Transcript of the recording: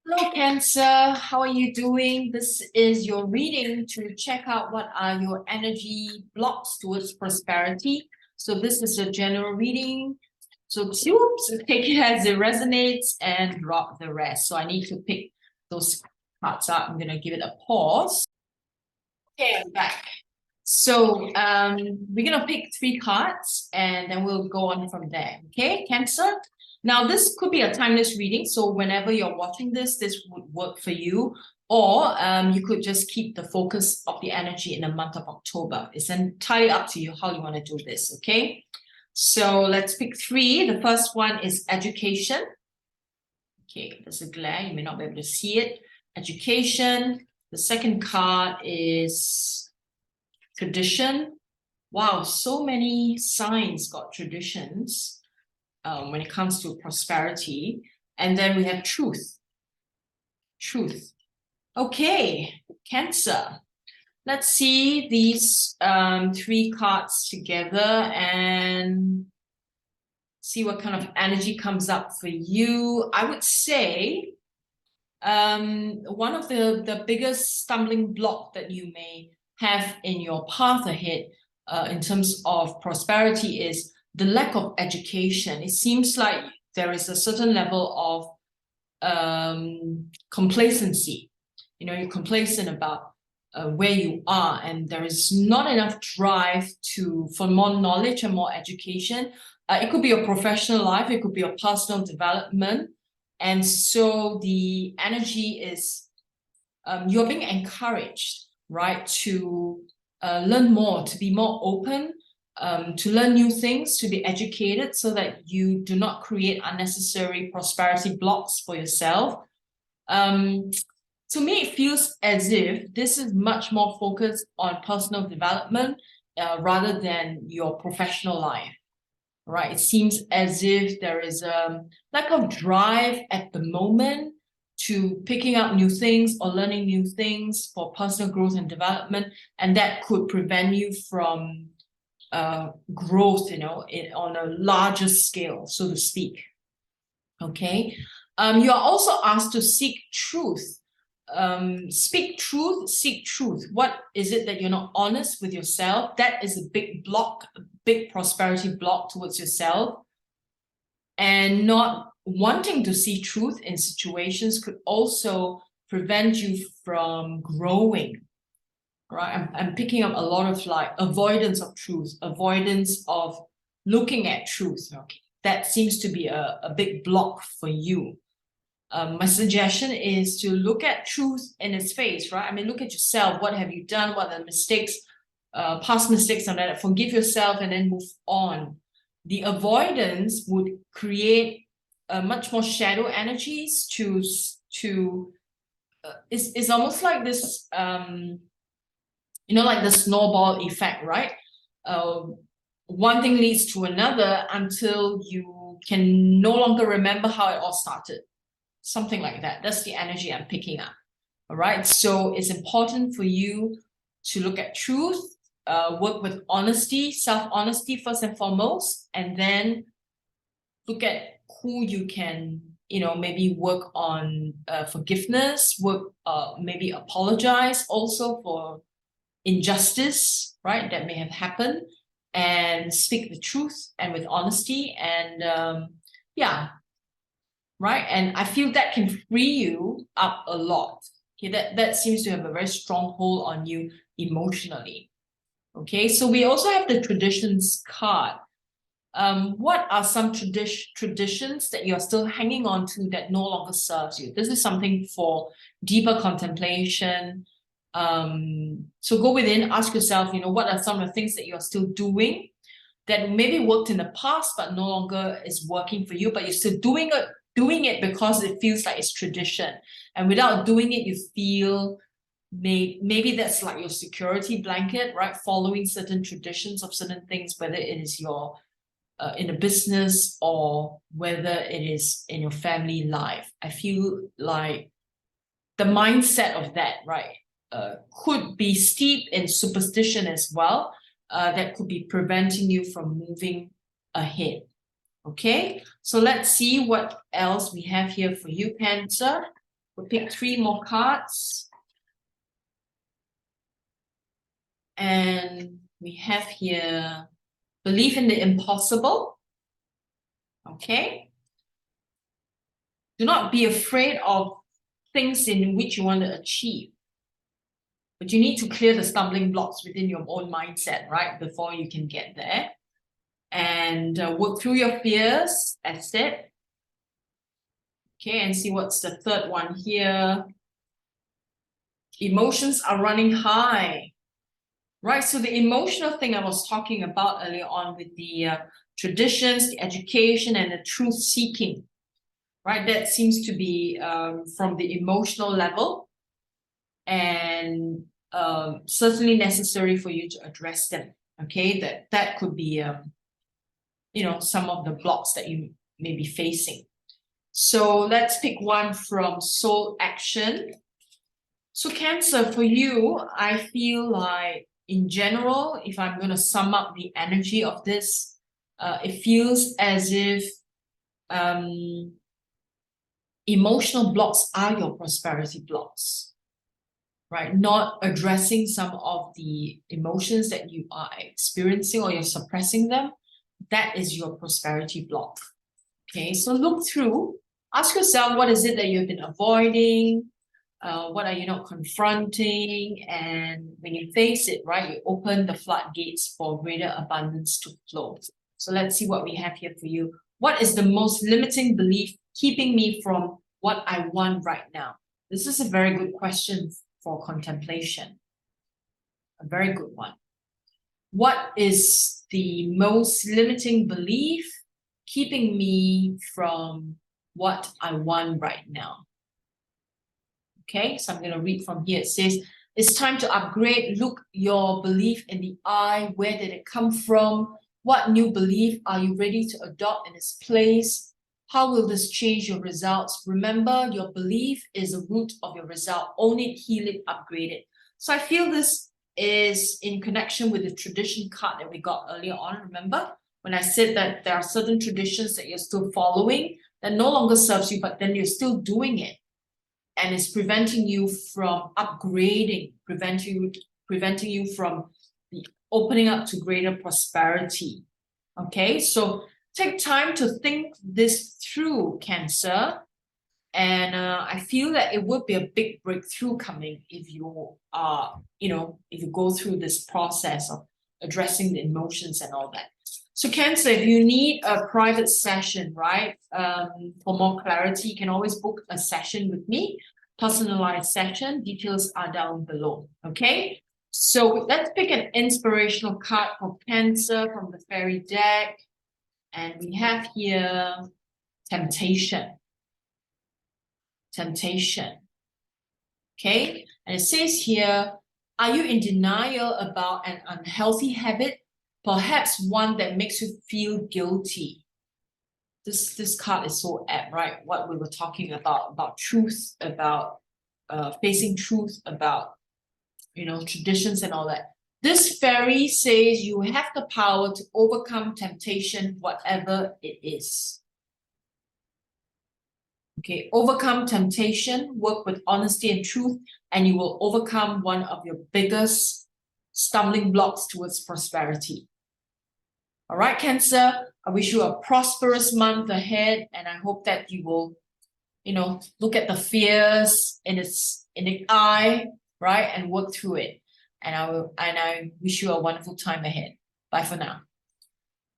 Hello, Cancer. How are you doing? This is your reading to check out what are your energy blocks towards prosperity. So this is a general reading. So choose, take it as it resonates and drop the rest. So I need to pick those cards up. I'm going to give it a pause. Okay, I'm back. So we're going to pick 3 cards and then we'll go on from there. Okay, Cancer? Now, this could be a timeless reading. So whenever you're watching this would work for you. Or you could just keep the focus of the energy in the month of October. It's entirely up to you how you want to do this, okay? So let's pick 3. The first one is education. Okay, there's a glare. You may not be able to see it. Education. The second card is tradition. Wow, so many signs got traditions when it comes to prosperity. And then we have truth. Truth. Okay, Cancer. Let's see these 3 cards together and see what kind of energy comes up for you. I would say one of the biggest stumbling block that you may have in your path ahead in terms of prosperity is the lack of education. It seems like there is a certain level of complacency. You know, you're complacent about where you are, and there is not enough drive for more knowledge and more education. It could be your professional life, it could be your personal development. And so the energy is you're being encouraged, right, to learn more, to be more open, to learn new things, to be educated so that you do not create unnecessary prosperity blocks for yourself. To me, it feels as if this is much more focused on personal development rather than your professional life, right? It seems as if there is a lack of drive at the moment to picking up new things or learning new things for personal growth and development, and that could prevent you from growth, you know, on a larger scale, so to speak. Okay, you are also asked to seek truth. Speak truth, seek truth. What is it that you're not honest with yourself? That is a big block, a big prosperity block towards yourself. And not wanting to see truth in situations could also prevent you from growing, right? I'm picking up a lot of like avoidance of truth, avoidance of looking at truth. Okay, that seems to be a big block for you. My suggestion is to look at truth in its face, right? I mean, look at yourself. What have you done? What are the mistakes, past mistakes and that? Forgive yourself and then move on. The avoidance would create much more shadow energies it's almost like this, you know, like the snowball effect, right? One thing leads to another until you can no longer remember how it all started. Something like that. That's the energy I'm picking up. All right. So it's important for you to look at truth, work with honesty, self-honesty first and foremost, and then look at who you can, you know, maybe work on forgiveness, maybe apologize also for injustice, right, that may have happened, and speak the truth and with honesty. And yeah, right? And I feel that can free you up a lot. Okay, that seems to have a very strong hold on you emotionally. Okay, so we also have the traditions card. What are some traditions that you're still hanging on to that no longer serves you? This is something for deeper contemplation. So go within, ask yourself, you know, what are some of the things that you're still doing that maybe worked in the past but no longer is working for you, but you're still doing it because it feels like it's tradition. And without doing it, you feel maybe that's like your security blanket, right? Following certain traditions of certain things, whether it is your in a business or whether it is in your family life. I feel like the mindset of that, right, could be steep in superstition as well. That could be preventing you from moving ahead. Okay, so let's see what else we have here for you, Cancer. We'll pick 3 more cards. And we have here belief in the impossible. Okay. Do not be afraid of things in which you want to achieve. But you need to clear the stumbling blocks within your own mindset, right? Before you can get there. And work through your fears. That's it. Okay, and see what's the third one here. Emotions are running high. Right, so the emotional thing I was talking about earlier on with the traditions, the education, and the truth seeking, right? That seems to be from the emotional level, and certainly necessary for you to address them. Okay, that could be you know, some of the blocks that you may be facing. So let's pick one from soul action. So Cancer, for you, I feel like in general, if I'm going to sum up the energy of this, it feels as if emotional blocks are your prosperity blocks, right? Not addressing some of the emotions that you are experiencing or you're suppressing them, that is your prosperity block. Okay, so look through, ask yourself, what is it that you've been avoiding? What are you not confronting? And when you face it, right, you open the floodgates for greater abundance to flow. So let's see what we have here for you. What is the most limiting belief keeping me from what I want right now? This is a very good question for contemplation. A very good one. What is the most limiting belief keeping me from what I want right now? Okay, so I'm going to read from here. It says, it's time to upgrade. Look your belief in the eye. Where did it come from? What new belief are you ready to adopt in its place? How will this change your results? Remember, your belief is the root of your result. Own it, heal it, upgrade it. So I feel this is in connection with the tradition card that we got earlier on. Remember when I said that there are certain traditions that you're still following that no longer serves you, but then you're still doing it. And it's preventing you from upgrading, preventing you from the opening up to greater prosperity. Okay, so take time to think this through, Cancer. And I feel that it would be a big breakthrough coming if you are, you know, if you go through this process of addressing the emotions and all that. So Cancer, if you need a private session, right, for more clarity, you can always book a session with me, personalized session. Details are down below, okay? So let's pick an inspirational card for Cancer from the fairy deck. And we have here temptation. Temptation. Okay, and it says here, are you in denial about an unhealthy habit? Perhaps one that makes you feel guilty. This card is so apt, right? What we were talking about truth, about facing truth, about, you know, traditions and all that. This fairy says you have the power to overcome temptation, whatever it is. Okay, overcome temptation, work with honesty and truth, and you will overcome one of your biggest stumbling blocks towards prosperity. All right, Cancer, I wish you a prosperous month ahead, and I hope that you will, you know, look at the fears in the eye, right, and work through it. And I wish you a wonderful time ahead. Bye for now.